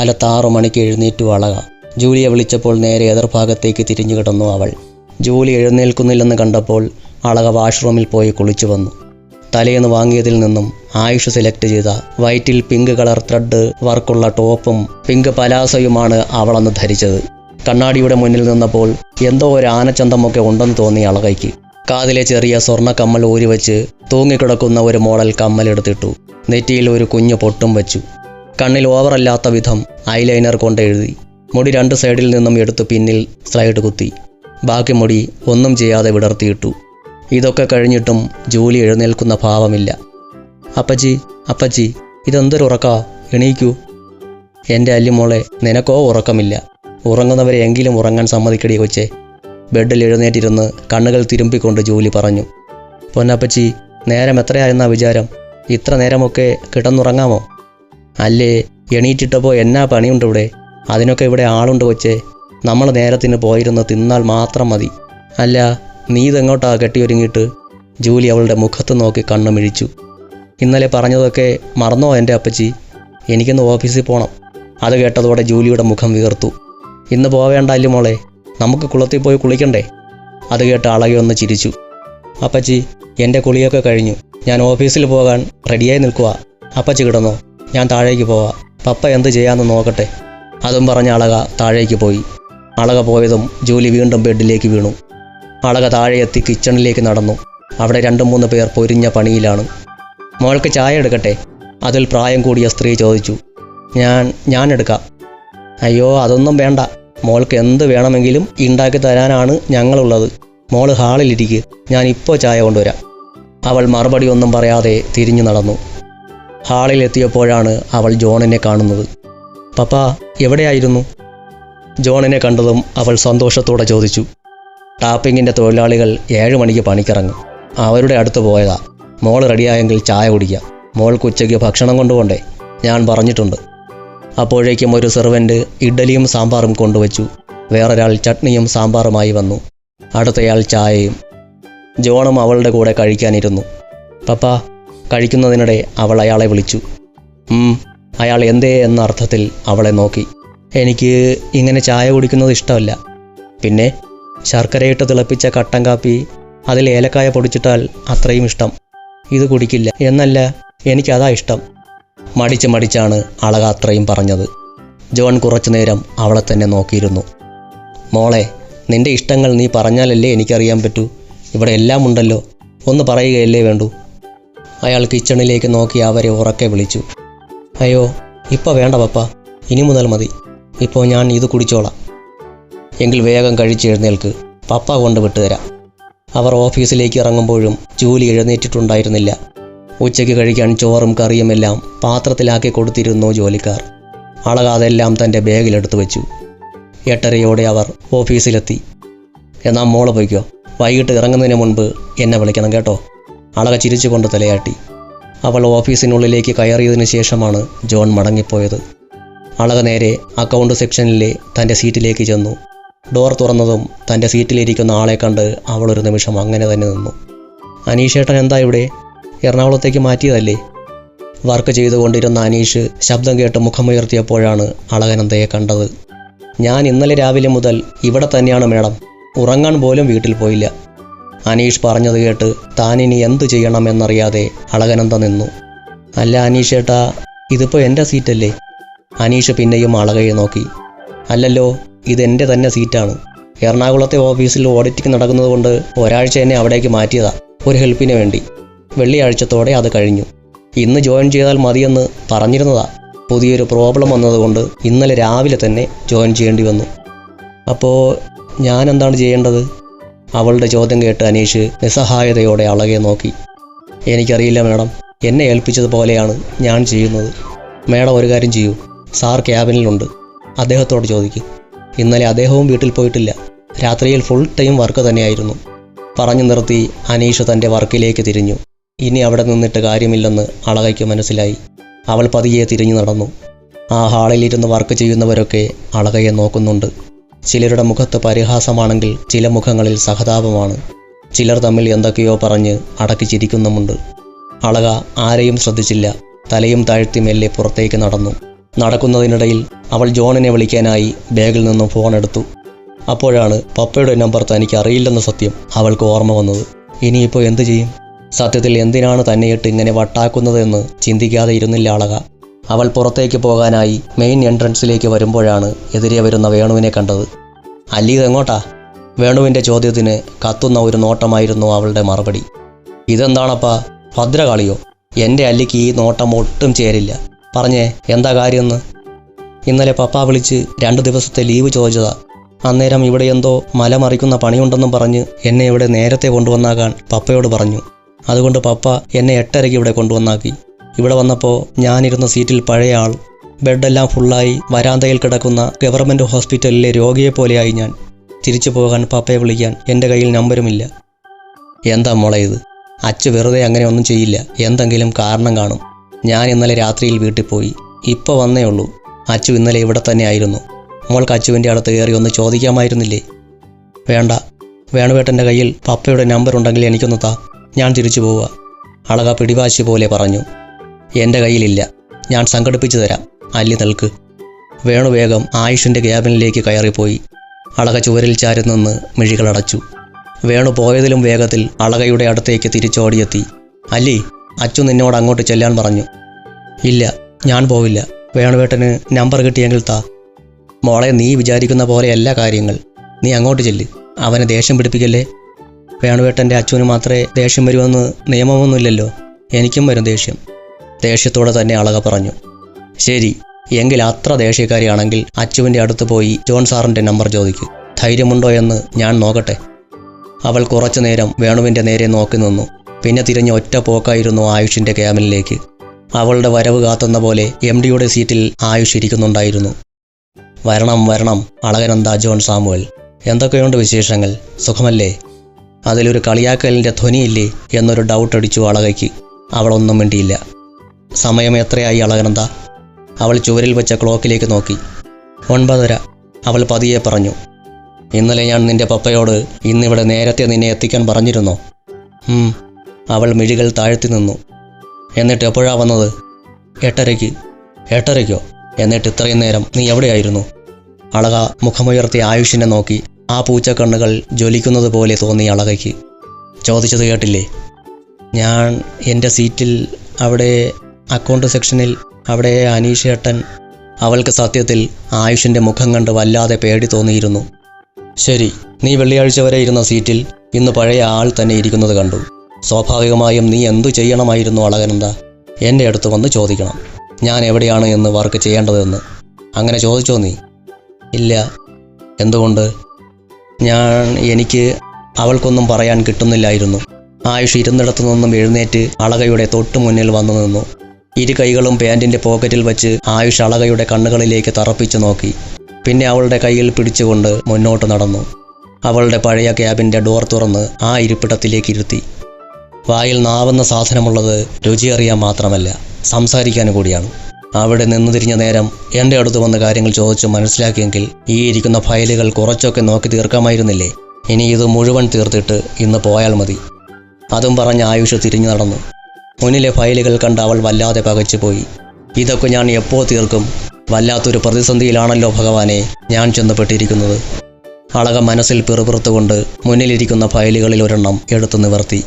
കാലത്ത് 6 മണിക്ക് എഴുന്നേറ്റു അളക. ജൂലിയെ വിളിച്ചപ്പോൾ നേരെ എതിർഭാഗത്തേക്ക് തിരിഞ്ഞു കിടന്നു അവൾ. ജൂലി എഴുന്നേൽക്കുന്നില്ലെന്ന് കണ്ടപ്പോൾ അളക വാഷ്റൂമിൽ പോയി കുളിച്ചു വന്നു. തലേന്ന് വാങ്ങിയതിൽ നിന്നും ആയുഷ് സെലക്ട് ചെയ്ത വൈറ്റിൽ പിങ്ക് കളർ ത്രെഡ് വർക്കുള്ള ടോപ്പും പിങ്ക് പലാസയുമാണ് അവളന്ന് ധരിച്ചത്. കണ്ണാടിയുടെ മുന്നിൽ നിന്നപ്പോൾ എന്തോ ഒരു ആനച്ചന്തമൊക്കെ ഉണ്ടെന്ന് തോന്നി അളകയ്ക്ക്. കാതിലെ ചെറിയ സ്വർണ്ണ കമ്മൽ ഊരിവെച്ച് തൂങ്ങിക്കിടക്കുന്ന ഒരു മോഡൽ കമ്മലെടുത്തിട്ടു. നെറ്റിയിൽ ഒരു കുഞ്ഞു പൊട്ടും വെച്ചു. കണ്ണിൽ ഓവറല്ലാത്ത വിധം ഐലൈനർ കൊണ്ട് എഴുതി. മുടി 2 സൈഡിൽ നിന്നും എടുത്ത് പിന്നിൽ സ്ലൈഡ് കുത്തി. ബാക്കി മുടി ഒന്നും ചെയ്യാതെ വിടർത്തിയിട്ടു. ഇതൊക്കെ കഴിഞ്ഞിട്ടും ജൂലി എഴുന്നേൽക്കുന്ന ഭാവമില്ല. അപ്പച്ചി അപ്പച്ചി, ഇതെന്തൊരു ഉറക്കാ, എണീക്കൂ. എൻ്റെ അല്ലിമോളെ, നിനക്കോ ഉറക്കമില്ല. ഉറങ്ങുന്നവരെ എങ്കിലും ഉറങ്ങാൻ സമ്മതിക്കടി കൊച്ചേ. ബെഡിൽ എഴുന്നേറ്റിരുന്ന് കണ്ണുകൾ തിരുമ്പിക്കൊണ്ട് ജൂലി പറഞ്ഞു. പൊന്നപ്പച്ചി, നേരം എത്രയായെന്നാ വിചാരം? ഇത്ര നേരമൊക്കെ കിടന്നുറങ്ങാമോ? അല്ലേ, എണീറ്റിട്ടപ്പോൾ എന്നാ പണിയുണ്ട് ഇവിടെ? അതിനൊക്കെ ഇവിടെ ആളുണ്ട് കൊച്ചേ. നമ്മൾ നേരത്തിന് പോയിരുന്ന് തിന്നാൽ മാത്രം മതി. അല്ല, നീ ഇതെങ്ങോട്ടാ കെട്ടിയൊരുങ്ങിയിട്ട്? ജൂലി അവളുടെ മുഖത്ത് നോക്കി കണ്ണുമിഴിച്ചു. ഇന്നലെ പറഞ്ഞതൊക്കെ മറന്നോ എൻ്റെ അപ്പച്ചി? എനിക്കിന്ന് ഓഫീസിൽ പോകണം. അത് കേട്ടതോടെ ജൂലിയുടെ മുഖം വീർത്തു. ഇന്ന് പോവേണ്ട അല്ലുമോളെ, നമുക്ക് കുളത്തിൽ പോയി കുളിക്കണ്ടേ? അത് കേട്ട് അളകയൊന്ന് ചിരിച്ചു. അപ്പച്ചി, എൻ്റെ കുളിയൊക്കെ കഴിഞ്ഞു. ഞാൻ ഓഫീസിൽ പോകാൻ റെഡിയായി നിൽക്കുക. അപ്പച്ചി കിടന്നോ, ഞാൻ താഴേക്ക് പോവാം. പപ്പ എന്ത് ചെയ്യാമെന്ന് നോക്കട്ടെ. അതും പറഞ്ഞ് അളക താഴേക്ക് പോയി. അളക പോയതും ജൂലി വീണ്ടും ബെഡിലേക്ക് വീണു. അളക താഴെ എത്തി കിച്ചണിലേക്ക് നടന്നു. അവിടെ 2-3 പേർ പൊരിഞ്ഞ പണിയിലാണ്. മോൾക്ക് ചായ എടുക്കട്ടെ? അതിൽ പ്രായം കൂടിയ സ്ത്രീ ചോദിച്ചു. ഞാൻ എടുക്കാം. അയ്യോ, അതൊന്നും വേണ്ട. മോൾക്ക് എന്ത് വേണമെങ്കിലും ഉണ്ടാക്കി തരാനാണ് ഞങ്ങളുള്ളത്. മോള് ഹാളിലിരിക്കുക, ഞാൻ ഇപ്പോൾ ചായ കൊണ്ടുവരാം. അവൾ മറുപടി ഒന്നും പറയാതെ തിരിഞ്ഞു നടന്നു. ഹാളിലെത്തിയപ്പോഴാണ് അവൾ ജോണിനെ കാണുന്നത്. പപ്പ എവിടെയായിരുന്നു? ജോണിനെ കണ്ടതും അവൾ സന്തോഷത്തോടെ ചോദിച്ചു. ടാപ്പിങ്ങിൻ്റെ തൊഴിലാളികൾ 7 മണിക്ക് പണിക്കിറങ്ങും. അവരുടെ അടുത്ത് പോയതാ. മോൾ റെഡിയായെങ്കിൽ ചായ കുടിക്കാം. മോൾക്ക് ഉച്ചയ്ക്ക് ഭക്ഷണം കൊണ്ടുപോണ്ടേ? ഞാൻ പറഞ്ഞിട്ടുണ്ട്. അപ്പോഴേക്കും ഒരു സെർവൻ്റ് ഇഡ്ഡലിയും സാമ്പാറും കൊണ്ടുവച്ചു. വേറൊരാൾ ചട്നിയും സാമ്പാറുമായി വന്നു. അടുത്തയാൾ ചായയും. ജോണും അവളുടെ കൂടെ കഴിക്കാനിരുന്നു. പപ്പ, കഴിക്കുന്നതിനിടെ അവൾ അയാളെ വിളിച്ചു. അയാൾ എന്തേ എന്ന അർത്ഥത്തിൽ അവളെ നോക്കി. എനിക്ക് ഇങ്ങനെ ചായ കുടിക്കുന്നത് ഇഷ്ടമല്ല. പിന്നെ ശർക്കരയിട്ട് തിളപ്പിച്ച കട്ടൻ കാപ്പി, അതിൽ ഏലക്കായ പൊടിച്ചിട്ടാൽ അത്രയും ഇഷ്ടം. ഇത് കുടിക്കില്ല എന്നല്ല, എനിക്കതാ ഇഷ്ടം. മടിച്ചാണ് അളക അത്രയും പറഞ്ഞത്. ജോൺ കുറച്ചു നേരം അവളെ തന്നെ നോക്കിയിരുന്നു. മോളെ, നിന്റെ ഇഷ്ടങ്ങൾ നീ പറഞ്ഞാലല്ലേ എനിക്കറിയാൻ പറ്റൂ. ഇവിടെ എല്ലാം ഉണ്ടല്ലോ, ഒന്ന് പറയുകയല്ലേ വേണ്ടൂ. അയാൾ കിച്ചണിലേക്ക് നോക്കി അവരെ ഉറക്കെ വിളിച്ചു. അയ്യോ, ഇപ്പോൾ വേണ്ട പപ്പ, ഇനി മുതൽ മതി. ഇപ്പോൾ ഞാൻ ഇത് കുടിച്ചോളാം. എങ്കിൽ വേഗം കഴിച്ചെഴുന്നേൽക്ക്, പപ്പ കൊണ്ട് വിട്ടുതരാം. അവർ ഓഫീസിലേക്ക് ഇറങ്ങുമ്പോഴും ജൂലി എഴുന്നേറ്റിട്ടുണ്ടായിരുന്നില്ല. ഉച്ചയ്ക്ക് കഴിക്കാൻ ചോറും കറിയുമെല്ലാം പാത്രത്തിലാക്കി കൊടുത്തിരുന്നു ജോലിക്കാർ. അളക അതെല്ലാം തൻ്റെ ബാഗിലെടുത്തു വെച്ചു. 8:30 അവർ ഓഫീസിലെത്തി. എന്നാൽ മോള് പോയിക്കോ, വൈകിട്ട് ഇറങ്ങുന്നതിന് മുൻപ് എന്നെ വിളിക്കണം കേട്ടോ. അളക ചിരിച്ചുകൊണ്ട് തലയാട്ടി. അവൾ ഓഫീസിനുള്ളിലേക്ക് കയറിയതിനു ശേഷമാണ് ജോൺ മടങ്ങിപ്പോയത്. അളക നേരെ അക്കൗണ്ട് സെക്ഷനിലെ തൻ്റെ സീറ്റിലേക്ക് ചെന്നു. ഡോർ തുറന്നതും തൻ്റെ സീറ്റിലിരിക്കുന്ന ആളെ കണ്ട് അവളൊരു നിമിഷം അങ്ങനെ തന്നെ നിന്നു. അനീഷേട്ടൻ എന്താ ഇവിടെ? എറണാകുളത്തേക്ക് മാറ്റിയതല്ലേ? വർക്ക് ചെയ്തുകൊണ്ടിരുന്ന അനീഷ് ശബ്ദം കേട്ട് മുഖമുയർത്തിയപ്പോഴാണ് അളകനന്ദയെ കണ്ടത്. ഞാൻ ഇന്നലെ രാവിലെ മുതൽ ഇവിടെ തന്നെയാണ് മേഡം. ഉറങ്ങാൻ പോലും വീട്ടിൽ പോയില്ല. അനീഷ് പറഞ്ഞത് കേട്ട് താനിനി എന്തു ചെയ്യണമെന്നറിയാതെ അളകനന്ദ നിന്നു. അല്ല അനീഷേട്ടാ, ഇതിപ്പോൾ എൻ്റെ സീറ്റല്ലേ? അനീഷ് പിന്നെയും അളകയെ നോക്കി. അല്ലല്ലോ, ഇതെൻ്റെ തന്നെ സീറ്റാണ്. എറണാകുളത്തെ ഓഫീസിൽ ഓഡിറ്റിംഗ് നടക്കുന്നതുകൊണ്ട് ഒരാഴ്ച എന്നെ അവിടേക്ക് മാറ്റിയതാ, ഒരു ഹെൽപ്പിന് വേണ്ടി. വെള്ളിയാഴ്ചത്തോടെ അത് കഴിഞ്ഞു. ഇന്ന് ജോയിൻ ചെയ്താൽ മതിയെന്ന് പറഞ്ഞിരുന്നതാ. പുതിയൊരു പ്രോബ്ലം വന്നതുകൊണ്ട് ഇന്നലെ രാവിലെ തന്നെ ജോയിൻ ചെയ്യേണ്ടി വന്നു. അപ്പോൾ ഞാൻ എന്താണ് ചെയ്യേണ്ടത്? അവളുടെ ചോദ്യം കേട്ട് അനീഷ് നിസ്സഹായതയോടെ അളകയെ നോക്കി. എനിക്കറിയില്ല മേഡം, എന്നെ ഏൽപ്പിച്ചതുപോലെയാണ് ഞാൻ ചെയ്യുന്നത്. മേഡം ഒരു കാര്യം ചെയ്യൂ, സാർ ക്യാബിനിലുണ്ട്, അദ്ദേഹത്തോട് ചോദിക്കും. ഇന്നലെ അദ്ദേഹവും വീട്ടിൽ പോയിട്ടില്ല. രാത്രിയിൽ ഫുൾ ടൈം വർക്ക് തന്നെയായിരുന്നു. പറഞ്ഞു നിർത്തി അനീഷ് തൻ്റെ വർക്കിലേക്ക് തിരിഞ്ഞു. ഇനി അവിടെ നിന്നിട്ട് കാര്യമില്ലെന്ന് അളകയ്ക്ക് മനസ്സിലായി. അവൾ പതിയെ തിരിഞ്ഞു നടന്നു. ആ ഹാളിലിരുന്ന് വർക്ക് ചെയ്യുന്നവരൊക്കെ അളകയെ നോക്കുന്നുണ്ട്. ചിലരുടെ മുഖത്ത് പരിഹാസമാണെങ്കിൽ ചില മുഖങ്ങളിൽ സഹതാപമാണ്. ചിലർ തമ്മിൽ എന്തൊക്കെയോ പറഞ്ഞ് അടക്കി ചിരിക്കുന്നുമുണ്ട്. അളക ആരെയും ശ്രദ്ധിച്ചില്ല. തലയും താഴ്ത്തി മെല്ലെ പുറത്തേക്ക് നടന്നു. നടക്കുന്നതിനിടയിൽ അവൾ ജോണിനെ വിളിക്കാനായി ബാഗിൽ നിന്നും ഫോൺ എടുത്തു. അപ്പോഴാണ് പപ്പയുടെ നമ്പർ തനിക്ക് അറിയില്ലെന്ന സത്യം അവൾക്ക് ഓർമ്മ വന്നത്. ഇനിയിപ്പോൾ എന്തു ചെയ്യും? സത്യത്തിൽ എന്തിനാണ് തന്നെയിട്ട് ഇങ്ങനെ വട്ടാക്കുന്നതെന്ന് ചിന്തിക്കാതെ ഇരുന്നില്ല അളക. അവൾ പുറത്തേക്ക് പോകാനായി മെയിൻ എൻട്രൻസിലേക്ക് വരുമ്പോഴാണ് എതിരെ വരുന്ന വേണുവിനെ കണ്ടത്. അല്ലി ഇതെങ്ങോട്ടാ? വേണുവിൻ്റെ ചോദ്യത്തിന് കത്തുന്ന ഒരു നോട്ടമായിരുന്നു അവളുടെ മറുപടി. ഇതെന്താണപ്പാ, ഭദ്രകാളിയോ? എൻ്റെ അല്ലിക്ക് ഈ നോട്ടം ഒട്ടും ചേരില്ല. പറഞ്ഞേ, എന്താ കാര്യമെന്ന്? ഇന്നലെ പപ്പ വിളിച്ച് 2 ദിവസത്തെ ലീവ് ചോദിച്ചതാ. അന്നേരം ഇവിടെ എന്തോ മലമറിക്കുന്ന പണിയുണ്ടെന്നും പറഞ്ഞ് എന്നെ ഇവിടെ നേരത്തെ കൊണ്ടുവന്നാക്കാൻ പപ്പയോട് പറഞ്ഞു. അതുകൊണ്ട് പപ്പ എന്നെ 8:30 ഇവിടെ കൊണ്ടുവന്നാക്കി. ഇവിടെ വന്നപ്പോൾ ഞാനിരുന്ന സീറ്റിൽ പഴയ ആൾ. ബെഡെല്ലാം ഫുള്ളായി വരാന്തയിൽ കിടക്കുന്ന ഗവൺമെൻറ് ഹോസ്പിറ്റലിലെ രോഗിയെപ്പോലെയായി ഞാൻ. തിരിച്ചു പോകാൻ പപ്പയെ വിളിക്കാൻ എൻ്റെ കയ്യിൽ നമ്പരുമില്ല. എന്താ മോളെ ഇത്? അച്ചു വെറുതെ അങ്ങനെ ഒന്നും ചെയ്യില്ല. എന്തെങ്കിലും കാരണം കാണും. ഞാൻ ഇന്നലെ രാത്രിയിൽ വീട്ടിൽ പോയി. ഇപ്പോൾ വന്നേ ഉള്ളൂ. അച്ചു ഇന്നലെ ഇവിടെ തന്നെ ആയിരുന്നു. മോൾക്ക് അച്ചുവിൻ്റെ അടുത്ത് കയറി ഒന്ന് ചോദിക്കാമായിരുന്നില്ലേ? വേണ്ട, വേണുവേട്ടൻ്റെ കയ്യിൽ പപ്പയുടെ നമ്പർ ഉണ്ടെങ്കിൽ എനിക്കൊന്ന് താ. ഞാൻ തിരിച്ചു പോവുക. അളക പിടിവാശി പോലെ പറഞ്ഞു. എൻ്റെ കയ്യിലില്ല. ഞാൻ സംഘടിപ്പിച്ചു തരാം. അല്ലി നിൽക്ക്. വേണു വേഗം ആയുഷിൻ്റെ ക്യാബിനിലേക്ക് കയറിപ്പോയി. അളക ചുവരിൽ ചാരി നിന്ന് മിഴികളടച്ചു. വേണു പോയതിലും വേഗത്തിൽ അളകയുടെ അടുത്തേക്ക് തിരിച്ചോടിയെത്തി. അല്ലി, അച്ചു നിന്നോട് അങ്ങോട്ട് ചെല്ലാൻ പറഞ്ഞു. ഇല്ല, ഞാൻ പോവില്ല. വേണുവേട്ടന് നമ്പർ കിട്ടിയെങ്കിൽ താ. മോളെ, നീ വിചാരിക്കുന്ന പോലെയല്ല കാര്യങ്ങൾ. നീ അങ്ങോട്ട് ചെല്ല്. അവനെ ദേഷ്യം പിടിപ്പിക്കല്ലേ. വേണുവേട്ടൻ്റെ അച്ചുവിന് മാത്രമേ ദേഷ്യം വരുമെന്ന് നിയമമൊന്നുമില്ലല്ലോ. എനിക്കും വരും ദേഷ്യം. ദേഷ്യത്തോടെ തന്നെ അളക പറഞ്ഞു. ശരി, എങ്കിൽ അത്ര ദേഷ്യക്കാരിയാണെങ്കിൽ അച്ചുവിൻ്റെ അടുത്ത് പോയി ജോൺ സാറിൻ്റെ നമ്പർ ചോദിക്കൂ. ധൈര്യമുണ്ടോ എന്ന് ഞാൻ നോക്കട്ടെ. അവൾ കുറച്ചു നേരം വേണുവിൻ്റെ നേരെ നോക്കി നിന്നു. പിന്നെ തിരിഞ്ഞ് ഒറ്റ പോക്കായിരുന്നു ആയുഷിൻ്റെ ക്യാബിനിലേക്ക്. അവളുടെ വരവ് കാത്തുന്ന പോലെ MDയുടെ സീറ്റിൽ ആയുഷ് ഇരിക്കുന്നുണ്ടായിരുന്നു. വരണം വരണം, അളകനന്ദ ജോൺ സാമുവൽ. എന്തൊക്കെയുണ്ട് വിശേഷങ്ങൾ? സുഖമല്ലേ? അതിലൊരു കളിയാക്കലിൻ്റെ ധ്വനിയില്ലേ എന്നൊരു ഡൗട്ട് അടിച്ചു അളകയ്ക്ക്. അവളൊന്നും മിണ്ടിയില്ല. സമയം എത്രയായി അളകനന്ദ? അവൾ ചുവരിൽ വെച്ച ക്ലോക്കിലേക്ക് നോക്കി. 9:30. അവൾ പതിയെ പറഞ്ഞു. ഇന്നലെ ഞാൻ നിന്റെ പപ്പയോട് ഇന്നിവിടെ നേരത്തെ നിന്നെ എത്തിക്കാൻ പറഞ്ഞിരുന്നോ? അവൾ മിഴികൾ താഴ്ത്തി നിന്നു. എന്നിട്ട് എപ്പോഴാ വന്നത്? 8:30. 8:30ക്കോ? എന്നിട്ട് ഇത്രയും നേരം നീ എവിടെയായിരുന്നു? അളക മുഖമുയർത്തി ആയുഷിനെ നോക്കി. ആ പൂച്ചക്കണ്ണുകൾ ജ്വലിക്കുന്നത് പോലെ തോന്നി അളകയ്ക്ക്. ചോദിച്ചത് കേട്ടില്ലേ? ഞാൻ എൻ്റെ സീറ്റിൽ, അവിടെ അക്കൗണ്ട് സെക്ഷനിൽ. അവിടെ അനീഷേട്ടൻ. അവൾക്ക് സത്യത്തിൽ ആയുഷിൻ്റെ മുഖം കണ്ട് വല്ലാതെ പേടി തോന്നിയിരുന്നു. ശരി, നീ വെള്ളിയാഴ്ച വരെ ഇരുന്ന സീറ്റിൽ ഇന്ന് പഴയ ആൾ തന്നെ ഇരിക്കുന്നത് കണ്ടു. സ്വാഭാവികമായും നീ എന്തു ചെയ്യണമായിരുന്നു അളകനന്ദ? എൻ്റെ അടുത്ത് വന്ന് ചോദിക്കണം, ഞാൻ എവിടെയാണ് എന്ന് വർക്ക് ചെയ്യേണ്ടതെന്ന്. അങ്ങനെ ചോദിച്ചോ നീ? ഇല്ല. എന്തുകൊണ്ട്? എനിക്ക് അവൾക്കൊന്നും പറയാൻ കിട്ടുന്നില്ലായിരുന്നു. ആയുഷ് ഇരുന്നിടത്തു നിന്നും എഴുന്നേറ്റ് അളകയുടെ തൊട്ടു മുന്നിൽ വന്നു നിന്നു. 2 കൈകളും പാൻറ്റിൻ്റെ പോക്കറ്റിൽ വെച്ച് ആയുഷ് അളകയുടെ കണ്ണുകളിലേക്ക് തറപ്പിച്ചു നോക്കി. പിന്നെ അവളുടെ കയ്യിൽ പിടിച്ചുകൊണ്ട് മുന്നോട്ട് നടന്നു. അവളുടെ പഴയ ക്യാബിൻ്റെ ഡോർ തുറന്ന് ആ ഇരിപ്പിടത്തിലേക്ക് ഇരുത്തി. വായിൽ നാവുന്ന സാധനമുള്ളത് രുചിയറിയാൻ മാത്രമല്ല, സംസാരിക്കാൻ കൂടിയാണ്. അവിടെ നിന്ന് തിരിഞ്ഞ നേരം എൻ്റെ അടുത്ത് വന്ന കാര്യങ്ങൾ ചോദിച്ച് മനസ്സിലാക്കിയെങ്കിൽ ഈ ഇരിക്കുന്ന ഫയലുകൾ കുറച്ചൊക്കെ നോക്കി തീർക്കാമായിരുന്നില്ലേ? ഇനി ഇത് മുഴുവൻ തീർത്തിട്ട് ഇന്ന് പോയാൽ മതി. അതും പറഞ്ഞ് ആയുഷ് തിരിഞ്ഞു നടന്നു. മുന്നിലെ ഫയലുകൾ കണ്ട് അവൾ വല്ലാതെ പകച്ചുപോയി. ഇതൊക്കെ ഞാൻ എപ്പോൾ തീർക്കും? വല്ലാത്തൊരു പ്രതിസന്ധിയിലാണല്ലോ ഭഗവാനെ ഞാൻ ചെന്നപ്പെട്ടിരിക്കുന്നത്. അളക മനസ്സിൽ പിറുപിറുത്തുകൊണ്ട് മുന്നിലിരിക്കുന്ന ഫയലുകളിൽ ഒരെണ്ണം എടുത്തു നിവർത്തി.